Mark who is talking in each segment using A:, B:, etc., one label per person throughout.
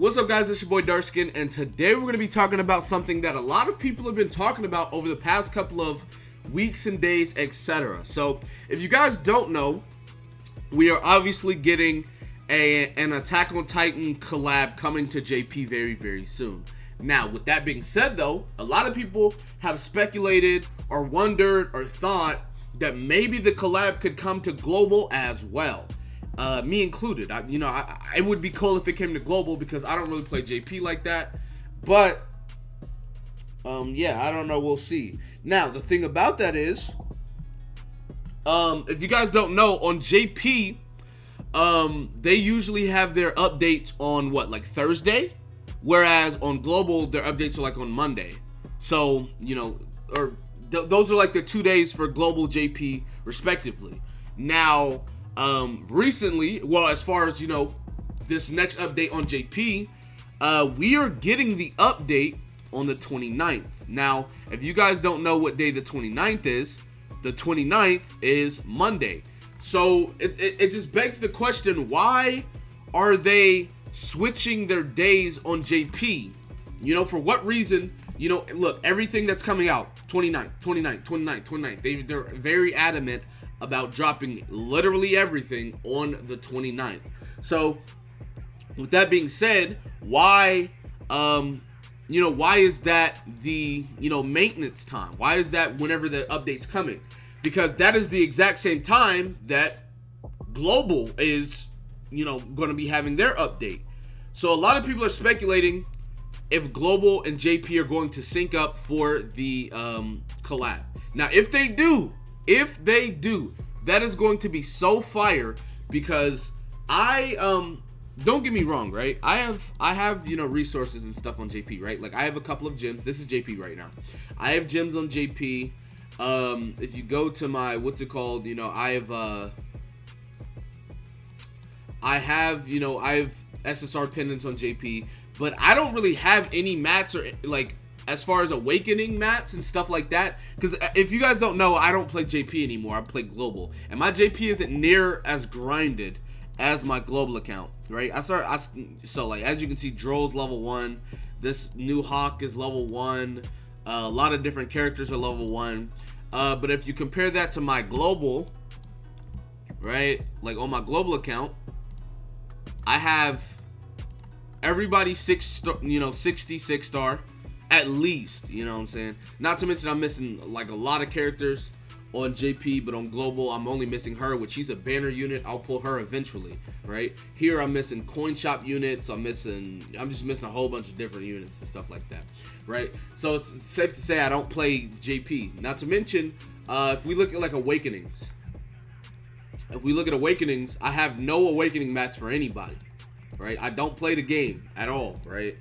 A: What's up, guys? It's your boy Darkskin, and today we're going to be talking about something that a lot of people have been talking about over the past couple of weeks and days, etc. So, if you guys don't know, we are obviously getting an Attack on Titan collab coming to JP very, very soon. Now, with that being said, though, a lot of people have speculated or wondered or thought that maybe the collab could come to global as well. Me included. It would be cool if it came to global because I don't really play JP like that. But, yeah, I don't know. We'll see. Now, the thing about that is, if you guys don't know, on JP, they usually have their updates on like Thursday? Whereas on global, their updates are like on Monday. So, those are like the 2 days for global JP respectively. Now, recently, well, as far as, this next update on JP, we are getting the update on the 29th. Now, if you guys don't know what day the 29th is, the 29th is Monday. So it just begs the question, why are they switching their days on JP? For what reason? Look, everything that's coming out, 29th. They're very adamant about dropping literally everything on the 29th. So, with that being said, why is that the, maintenance time? Why is that whenever the update's coming? Because that is the exact same time that global is, going to be having their update. So, a lot of people are speculating if global and JP are going to sync up for the collab. Now, if they do, that is going to be so fire, because don't get me wrong, right? I have resources and stuff on JP, right? Like, I have a couple of gyms. This is JP right now. I have gyms on JP. If you go to my I have SSR pendants on JP, but I don't really have any mats or as far as awakening mats and stuff like that, because if you guys don't know, I don't play JP anymore. I play global, and my JP isn't near as grinded as my global account, right? So as you can see, Droll's level 1, this new Hawk is level 1, a lot of different characters are level 1, but if you compare that to my global, right, like on my global account, I have everybody 66 star at least, you know what I'm saying? Not to mention I'm missing like a lot of characters on JP, but on global I'm only missing her, which she's a banner unit. I'll pull her eventually, right? Here I'm missing coin shop units. I'm just missing a whole bunch of different units and stuff like that, right? So it's safe to say I don't play JP. Not to mention, if we look at like awakenings, I have no awakening mats for anybody, right? I don't play the game at all, right?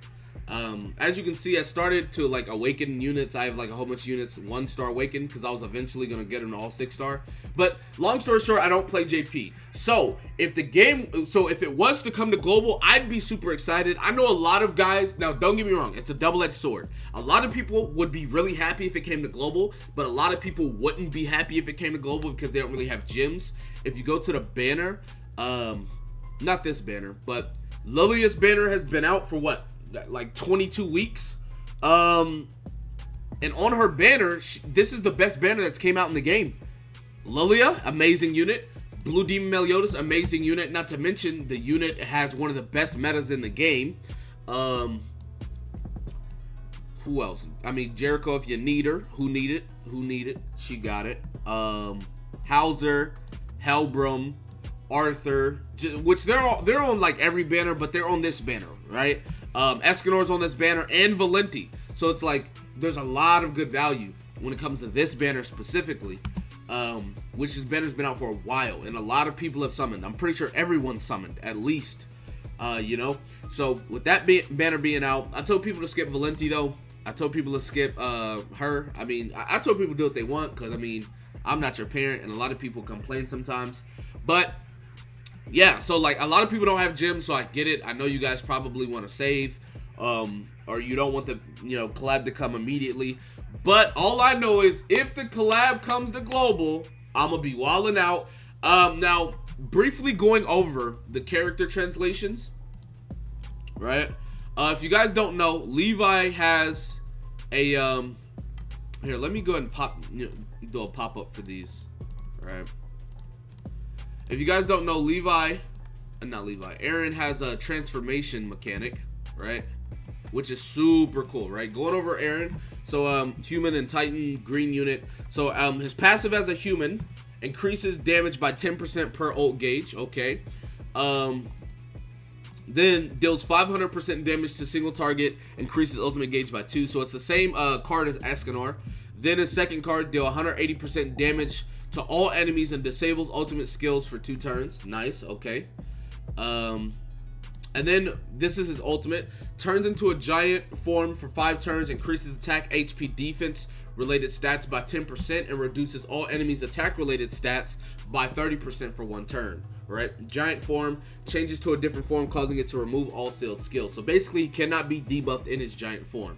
A: As you can see, I started to like awaken units. I have like a whole bunch of units 1-star awakened because I was eventually going to get them all 6-star. But long story short, I don't play JP. So if it was to come to global, I'd be super excited. I know a lot of guys, now don't get me wrong, it's a double-edged sword. A lot of people would be really happy if it came to global, but a lot of people wouldn't be happy if it came to global because they don't really have gyms. If you go to the banner, not this banner, but Lilia's banner has been out for what? Like 22 weeks, and on her banner, this is the best banner that's came out in the game. Lilia, amazing unit. Blue Demon Meliodas, amazing unit. Not to mention the unit has one of the best metas in the game. Who else? I mean, Jericho, if you need her. Who need it? She got it. Hauser, Helbram, Arthur, which they're on like every banner, but they're on this banner, right? Escanor's on this banner, and Valenti. So it's like there's a lot of good value when it comes to this banner specifically, which this banner's been out for a while, and a lot of people have summoned. I'm pretty sure everyone's summoned at least, So with that banner being out, I told people to skip Valenti though. I told people to skip her. I mean, I told people to do what they want because I mean, I'm not your parent, and a lot of people complain sometimes, but. Yeah, so like a lot of people don't have gyms, so I get it. I know you guys probably want to save, or you don't want the collab to come immediately. But all I know is if the collab comes to global, I'm gonna be wilding out. Now briefly going over the character translations, right? If you guys don't know, Levi has a here, let me go ahead and do a pop-up for these. Alright. If you guys don't know, Aaron has a transformation mechanic, right? Which is super cool, right? Going over Aaron. So human and Titan green unit. So his passive as a human increases damage by 10% per ult gauge. Okay. Then deals 500% damage to single target, increases ultimate gauge by 2. So it's the same card as Escanor. Then his second card, deal 180% damage to all enemies and disables ultimate skills for 2 turns. Nice, okay. And then this is his ultimate. Turns into a giant form for 5 turns, increases attack, HP, defense related stats by 10%, and reduces all enemies attack related stats by 30% for 1 turn. Right? Giant form changes to a different form, causing it to remove all sealed skills. So basically, he cannot be debuffed in his giant form.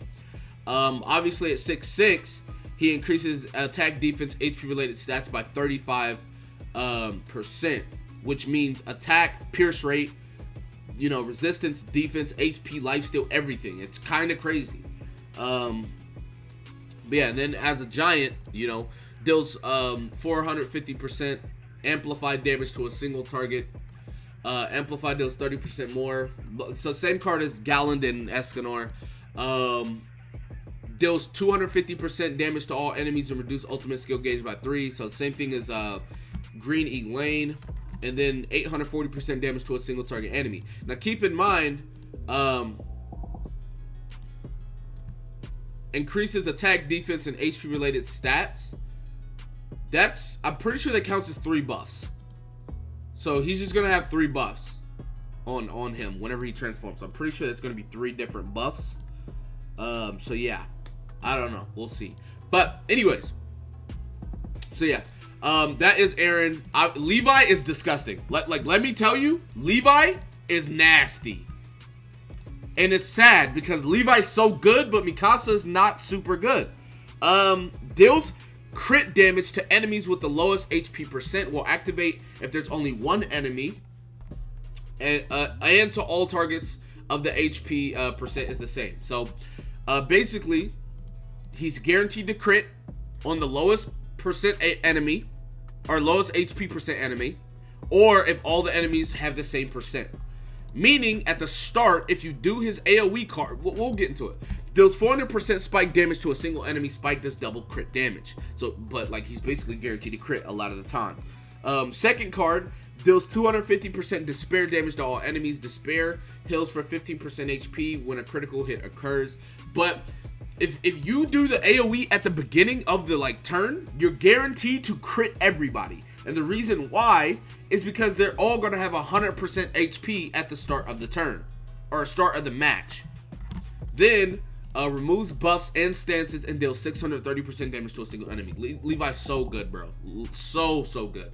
A: Obviously, at 6'6", he increases attack, defense, HP related stats by 35%, which means attack, pierce rate, you know, resistance, defense, HP, lifesteal, everything. It's kind of crazy. But yeah, and then as a giant, you know, deals 450% amplified damage to a single target. Amplified deals 30% more. So same card as Galland and Escanor. Deals 250% damage to all enemies and reduce ultimate skill gauge by 3. So same thing as Green Elaine. And then 840% damage to a single target enemy. Now keep in mind, increases attack, defense, and HP related stats. I'm pretty sure that counts as 3 buffs. So he's just gonna have 3 buffs on him whenever he transforms. I'm pretty sure that's gonna be 3 different buffs. So yeah, I don't know. We'll see. But anyways, so yeah, that is Aaron. Levi is disgusting. Let me tell you, Levi is nasty. And it's sad because Levi's so good, but Mikasa's not super good. Deals crit damage to enemies with the lowest HP percent, will activate if there's only 1 enemy, and to all targets of the HP percent is the same. So basically, he's guaranteed to crit on the lowest percent enemy, or lowest HP percent enemy, or if all the enemies have the same percent. Meaning, at the start, if you do his AoE card, we'll get into it, deals 400% spike damage to a single enemy. Spike does double crit damage. So, but like, he's basically guaranteed to crit a lot of the time. Second card, deals 250% despair damage to all enemies. Despair heals for 15% HP when a critical hit occurs. But if you do the AoE at the beginning of the turn, you're guaranteed to crit everybody. And the reason why is because they're all going to have 100% HP at the start of the turn, or start of the match. Then removes buffs and stances and deals 630% damage to a single enemy. Levi's so good, bro. So good.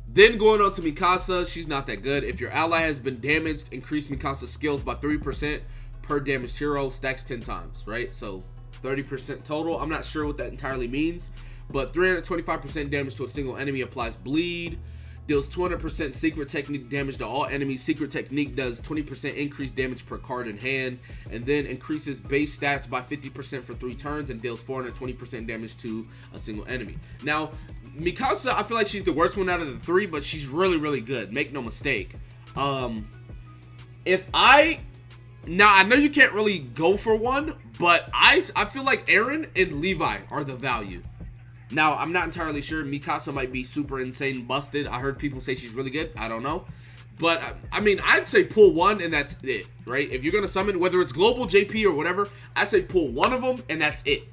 A: Then going on to Mikasa, she's not that good. If your ally has been damaged, increase Mikasa's skills by 3% per damaged hero, stacks 10 times, right? So 30% total. I'm not sure what that entirely means, but 325% damage to a single enemy, applies bleed, deals 200% secret technique damage to all enemies. Secret technique does 20% increased damage per card in hand, and then increases base stats by 50% for 3 turns and deals 420% damage to a single enemy. Now, Mikasa, I feel like she's the worst one out of the 3, but she's really good. Make no mistake. Now I know you can't really go for one, but I feel like Aaron and Levi are the value. Now, I'm not entirely sure. Mikasa might be super insane busted. I heard people say she's really good. I don't know. But, I mean, I'd say pull 1 and that's it, right? If you're going to summon, whether it's global, JP, or whatever, I say pull 1 of them and that's it.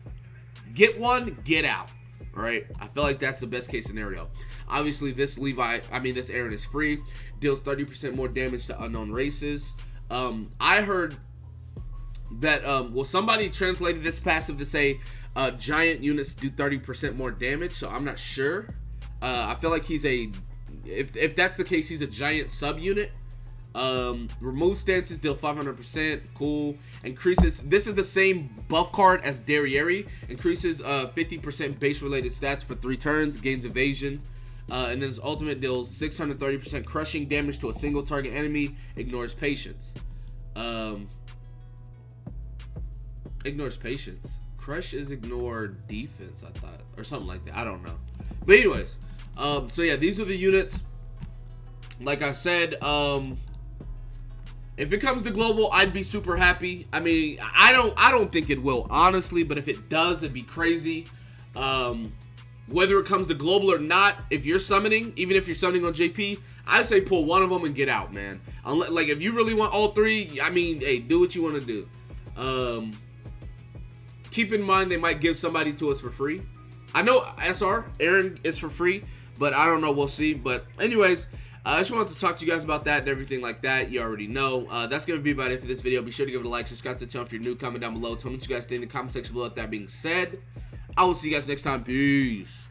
A: Get 1, get out, right? I feel like that's the best case scenario. Obviously, this Aaron is free. Deals 30% more damage to unknown races. I heard that, somebody translated this passive to say, giant units do 30% more damage, so I'm not sure. I feel like he's if that's the case, he's a giant sub-unit. Remove stances, deal 500%, cool. Increases, this is the same buff card as Derriere. Increases 50% base-related stats for 3 turns, gains evasion. And then his ultimate deals 630% crushing damage to a single target enemy. Ignores patience. Ignores patience. Crush is ignore defense, I thought, or something like that. I don't know. But anyways, so yeah, these are the units. Like I said, if it comes to global, I'd be super happy. I mean, I don't think it will, honestly, but if it does, it'd be crazy. Whether it comes to global or not, if you're summoning, even if you're summoning on JP, I'd say pull one of them and get out, man. Like, if you really want all three, I mean, hey, do what you want to do. Keep in mind they might give somebody to us for free. I know SR, Aaron, is for free, but I don't know. We'll see. But anyways, I just wanted to talk to you guys about that and everything like that. You already know. That's going to be about it for this video. Be sure to give it a like, subscribe to the channel if you're new, comment down below. Tell me what you guys think in the comment section below. With that being said, I will see you guys next time. Peace.